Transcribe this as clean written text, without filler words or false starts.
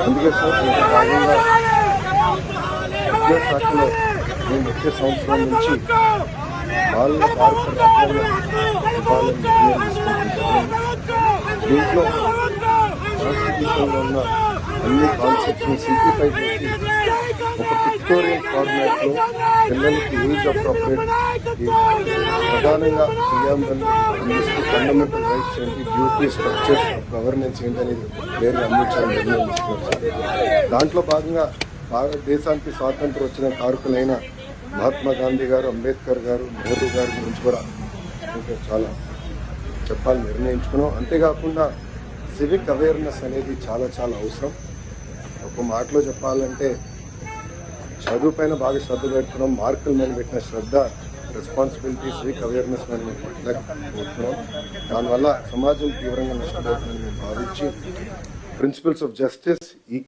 అందుకే సార్ దీంట్లో భాగంగా విద్యాశాఖలో మేము వచ్చే సంవత్సరం నుంచి బాల్య భారత రాజ్యాంగ ఇవ్వాలని నిర్ణయం తీసుకుంటున్నాము. దీంట్లో కాన్స్టిట్యూషన్లో ఉన్న అన్ని కాన్సెప్ట్స్ని సింప్లిఫై చేసి ఒక పిక్టోరియల్ ఫార్మాట్లో పిల్లలకి ఏజ్ అప్రోప్రియేట్ ప్రధానంగా ప్రియాంబల్ అందిస్తూ ఫండమెంటల్ రైట్స్ ఏంటి, డ్యూటీ, స్ట్రక్చర్స్ ఆఫ్ గవర్నెన్స్ ఏంటి అనేది క్లియర్గా అందించాలని నిర్ణయం తీసుకున్నారు. దాంట్లో భాగంగా భారతదేశానికి స్వాతంత్రం వచ్చిన కారకులైన మహాత్మా గాంధీ గారు, అంబేద్కర్ గారు, నెహ్రూ గారి గురించి కూడా ఇంకా చాలా చెప్పాలని నిర్ణయించుకున్నాం. అంతేకాకుండా సివిక్ అవేర్నెస్ అనేది చాలా చాలా అవసరం. ఒక మాటలో చెప్పాలంటే చదువు పైన బాగా శ్రద్ధ పెడుతున్నాం, మార్కుల మీద పెట్టిన శ్రద్ధ, రెస్పాన్సిబిలిటీ సివిక్ అవేర్నెస్ మీద మేము పెట్టలేకపోతున్నాం. దానివల్ల సమాజం తీవ్రంగా నష్టపోతుందని మేము భావించి ప్రిన్సిపల్స్ ఆఫ్ జస్టిస్,